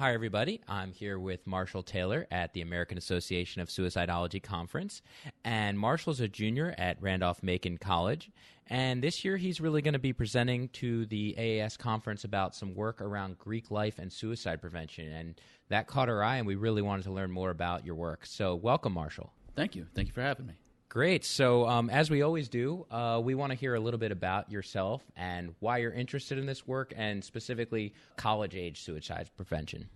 Hi, everybody. I'm here with Marshall Taylor at the American Association of Suicidology Conference. And Marshall's a junior at Randolph-Macon College. And this year he's really going to be presenting to the AAS conference about some work around Greek life and suicide prevention. And that caught our eye, and we really wanted to learn more about your work. So welcome, Marshall. Thank you. Thank you for having me. Great. So as we always do, we want to hear a little bit about yourself and why you're interested in this work, and specifically college-age suicide prevention.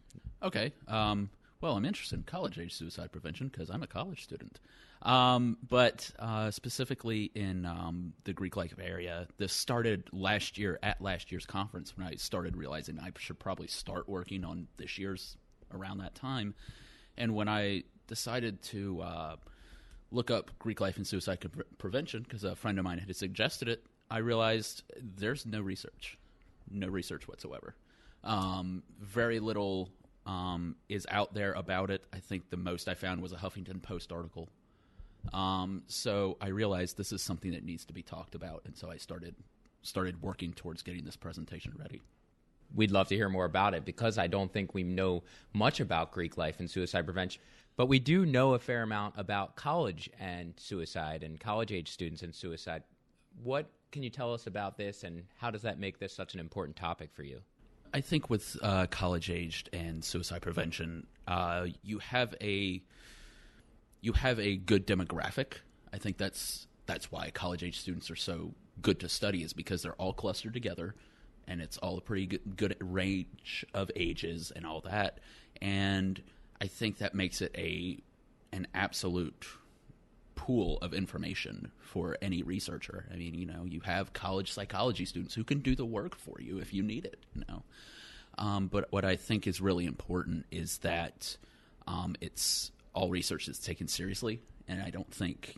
Okay. Well, I'm interested in college-age suicide prevention because I'm a college student. But specifically in the Greek life area, this started last year at last year's conference when I started realizing I should probably start working on this year's around that time. And when I decided to look up Greek life and suicide prevention, because a friend of mine had suggested it, I realized there's no research whatsoever. Very little is out there about it. I think the most I found was a Huffington Post article. So I realized this is something that needs to be talked about, and so I started working towards getting this presentation ready. We'd love to hear more about it because I don't think we know much about Greek life and suicide prevention. But we do know a fair amount about college and suicide and college-age students and suicide. What can you tell us about this, and how does that make this such an important topic for you? I think with college-aged and suicide prevention, you have a good demographic. I think that's why college-age students are so good to study, is because they're all clustered together, and it's all a pretty good range of ages and all that. And I think that makes it an absolute pool of information for any researcher. I mean, you have college psychology students who can do the work for you if you need it, But what I think is really important is that it's all research is taken seriously. And I don't think,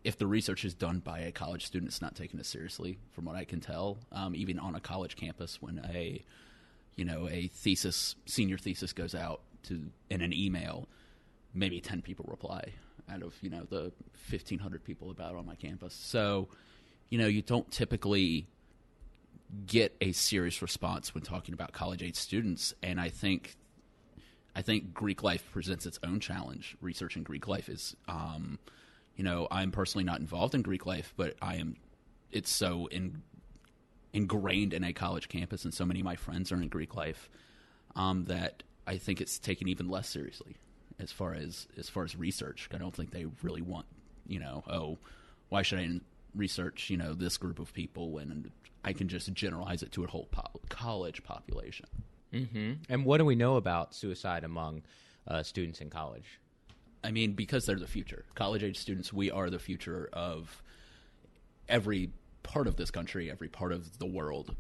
if the research is done by a college student, it's not taken as seriously, from what I can tell. Even on a college campus, when a senior thesis goes out in an email, maybe 10 people reply out of, the 1,500 people about on my campus. So, you don't typically get a serious response when talking about college-age students. And I think Greek life presents its own challenge. Researching Greek life is, I'm personally not involved in Greek life, but it's so ingrained in a college campus, and so many of my friends are in Greek life, that I think it's taken even less seriously as far as research. I don't think they really want, why should I research, this group of people when I can just generalize it to a whole college population. Mm-hmm. And what do we know about suicide among students in college? I mean, because they're the future. College-age students, we are the future of every part of this country, every part of the world.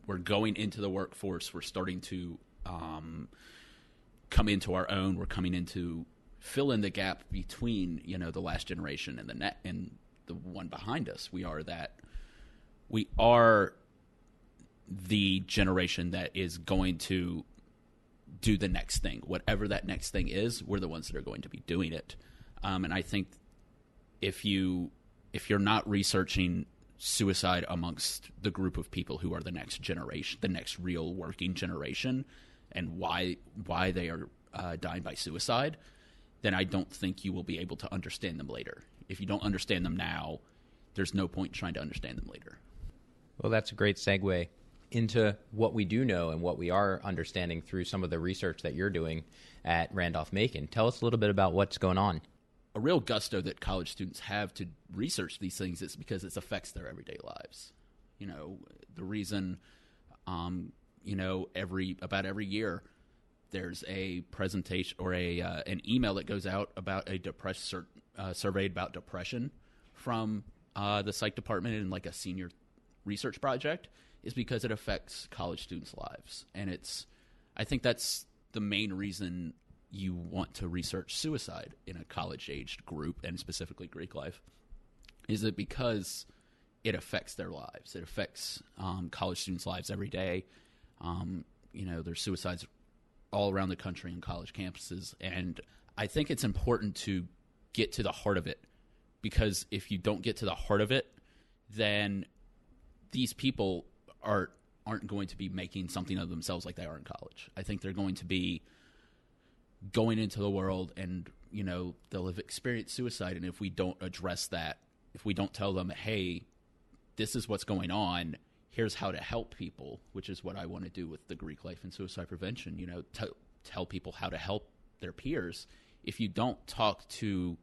We're going into the workforce. We're starting to come into our own. We're coming into fill in the gap between, the last generation and the one behind us. We are the generation that is going to do the next thing. Whatever that next thing is, we're the ones that are going to be doing it. And I think if you're not researching suicide amongst the group of people who are the next generation, the next real working generation, and why they are dying by suicide, then I don't think you will be able to understand them later. If you don't understand them now, there's no point trying to understand them later. Well, that's a great segue into what we do know and what we are understanding through some of the research that you're doing at Randolph-Macon. Tell us a little bit about what's going on. A real gusto that college students have to research these things is because it affects their everyday lives. The reason, about every year there's a presentation or an email that goes out about a survey about depression from the psych department in like a senior research project, is because it affects college students' lives. And I think that's the main reason you want to research suicide in a college-aged group, and specifically Greek life, is it because it affects their lives. It affects college students' lives every day. There's suicides all around the country on college campuses, and I think it's important to get to the heart of it, because if you don't get to the heart of it, then these people are aren't going to be making something of themselves like they are in college. I think they're going to be going into the world and, they'll have experienced suicide. And if we don't address that, if we don't tell them, hey, this is what's going on, here's how to help people, which is what I want to do with the Greek Life and Suicide Prevention, tell people how to help their peers. If you don't talk to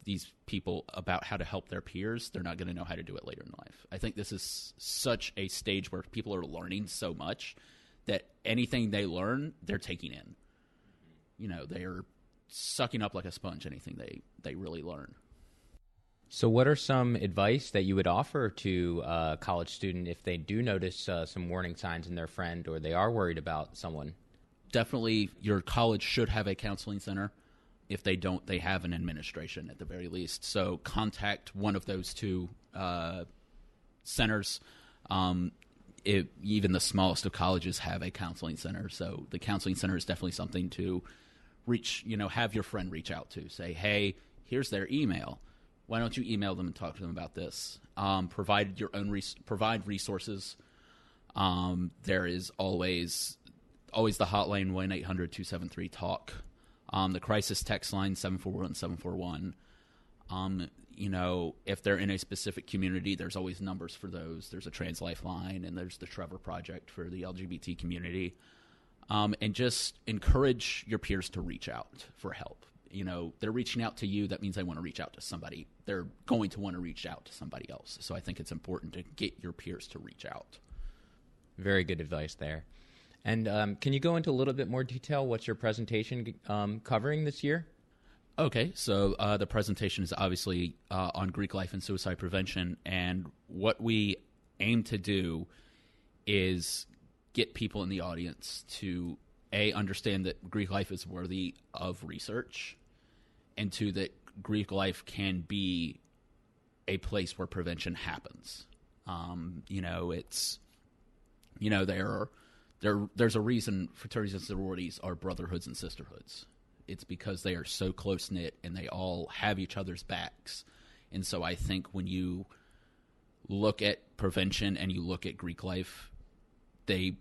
these people about how to help their peers, they're not going to know how to do it later in life. I think this is such a stage where people are learning so much that anything they learn, they're taking in. They are sucking up like a sponge anything they really learn. So what are some advice that you would offer to a college student if they do notice some warning signs in their friend or they are worried about someone? Definitely your college should have a counseling center. If they don't, they have an administration at the very least. So contact one of those two centers. Even the smallest of colleges have a counseling center. So the counseling center is definitely something to have your friend reach out to. Say, hey, here's their email. Why don't you email them and talk to them about this? Provide your own provide resources. There is always the hotline 1-800-273-TALK. The crisis text line 741-741. If they're in a specific community, there's always numbers for those. There's a Trans Lifeline, and there's the Trevor Project for the LGBT community. And just encourage your peers to reach out for help. They're reaching out to you. That means they want to reach out to somebody. They're going to want to reach out to somebody else. So I think it's important to get your peers to reach out. Very good advice there. And can you go into a little bit more detail? What's your presentation covering this year? Okay, so the presentation is obviously on Greek life and suicide prevention. And what we aim to do is get people in the audience to, A, understand that Greek life is worthy of research, and 2, that Greek life can be a place where prevention happens. There's a reason fraternities and sororities are brotherhoods and sisterhoods. It's because they are so close-knit and they all have each other's backs. And so I think when you look at prevention and you look at Greek life, they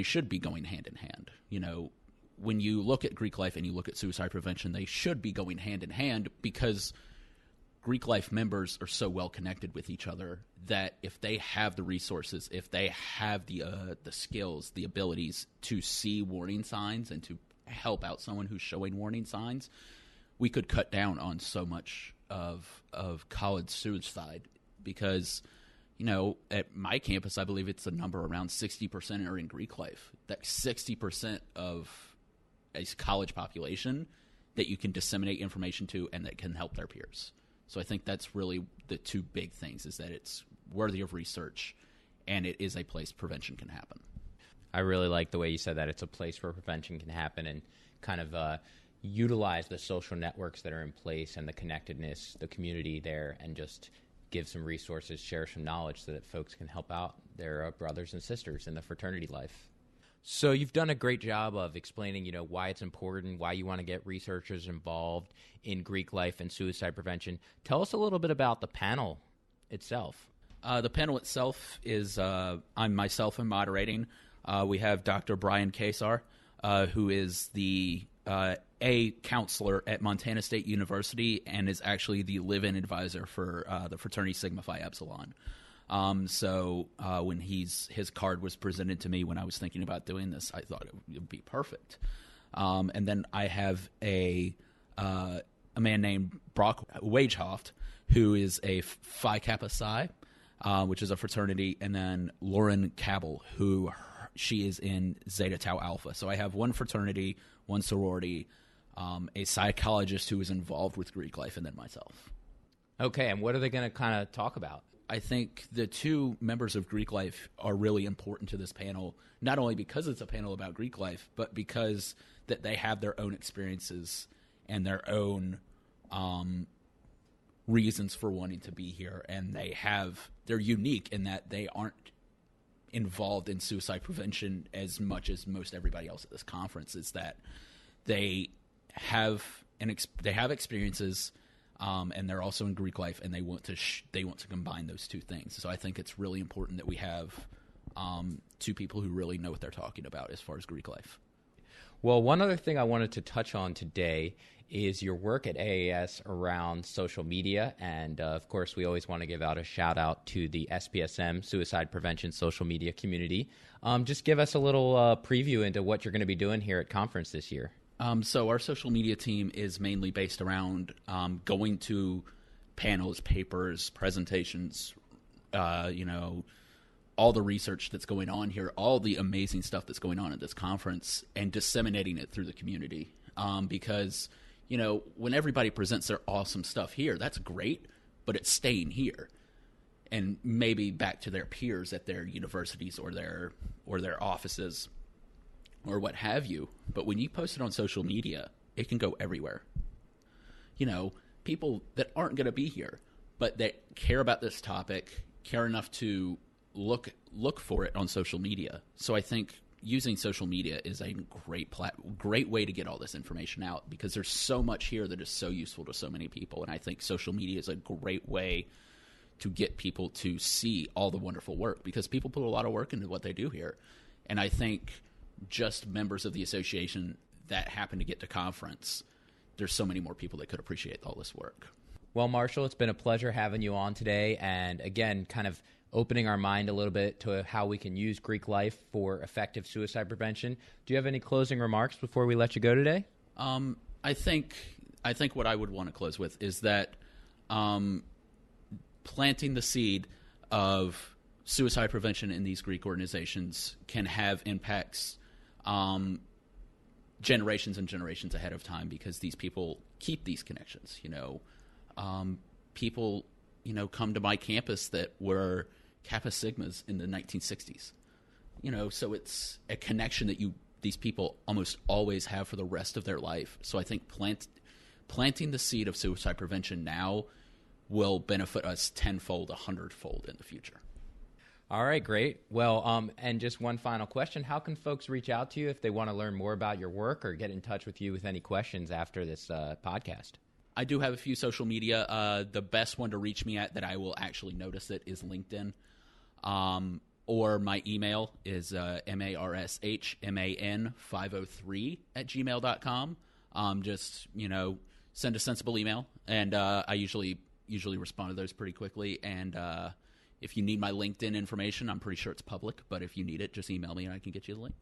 should be going hand in hand. When you look at Greek life and you look at suicide prevention, they should be going hand in hand, because Greek life members are so well connected with each other that if they have the resources, if they have the skills, the abilities to see warning signs and to help out someone who's showing warning signs, we could cut down on so much of college suicide. Because at my campus, I believe it's a number around 60% are in Greek life. That's 60% of a college population that you can disseminate information to and that can help their peers. So I think that's really the two big things, is that it's worthy of research and it is a place prevention can happen. I really like the way you said that. It's a place where prevention can happen, and kind of utilize the social networks that are in place and the connectedness, the community there, and just give some resources, share some knowledge so that folks can help out their brothers and sisters in the fraternity life. So you've done a great job of explaining, why it's important, why you want to get researchers involved in Greek life and suicide prevention. Tell us a little bit about the panel itself. The panel itself is I'm myself am moderating. We have Dr. Brian Kasar, who is a counselor at Montana State University and is actually the live-in advisor for the fraternity Sigma Phi Epsilon. So when his card was presented to me when I was thinking about doing this, I thought it would be perfect. And then I have a man named Brock Wagehoft, who is a Phi Kappa Psi, which is a fraternity, and then Lauren Cabell, who she is in Zeta Tau Alpha. So I have one fraternity, one sorority, a psychologist who is involved with Greek life, and then myself. Okay, and what are they going to kind of talk about? I think the two members of Greek life are really important to this panel, not only because it's a panel about Greek life, but because that they have their own experiences and their own reasons for wanting to be here, and they're unique in that they aren't involved in suicide prevention as much as most everybody else at this conference. Is that they have experiences, and they're also in Greek life, and they want to combine those two things. So I think it's really important that we have to people who really know what they're talking about as far as Greek life. Well, one other thing I wanted to touch on today is your work at AAS around social media. And of course, we always want to give out a shout out to the SPSM Suicide Prevention social media community. Just give us a little preview into what you're going to be doing here at conference this year. So our social media team is mainly based around going to panels, papers, presentations, all the research that's going on here, all the amazing stuff that's going on at this conference, and disseminating it through the community. Because, when everybody presents their awesome stuff here, that's great, but it's staying here and maybe back to their peers at their universities or their offices or what have you. But when you post it on social media, it can go everywhere. People that aren't going to be here, but that care about this topic, care enough to look for it on social media. So I think using social media is a great way to get all this information out, because there's so much here that is so useful to so many people. And I think social media is a great way to get people to see all the wonderful work, because people put a lot of work into what they do here. And I think just members of the association that happen to get to conference, there's so many more people that could appreciate all this work. Well, Marshall, it's been a pleasure having you on today. And again, kind of opening our mind a little bit to how we can use Greek life for effective suicide prevention. Do you have any closing remarks before we let you go today? I think what I would want to close with is that planting the seed of suicide prevention in these Greek organizations can have impacts generations and generations ahead of time, because these people keep these connections. People come to my campus that were Kappa Sigmas in the 1960s. So it's a connection that these people almost always have for the rest of their life. So I think planting the seed of suicide prevention now will benefit us tenfold, 100-fold in the future. All right, great. Well, and just one final question. How can folks reach out to you if they want to learn more about your work or get in touch with you with any questions after this podcast? I do have a few social media. The best one to reach me at that I will actually notice it is LinkedIn. Or my email is marshman503@gmail.com. Just, send a sensible email, and I usually respond to those pretty quickly. And if you need my LinkedIn information, I'm pretty sure it's public, but if you need it, just email me and I can get you the link.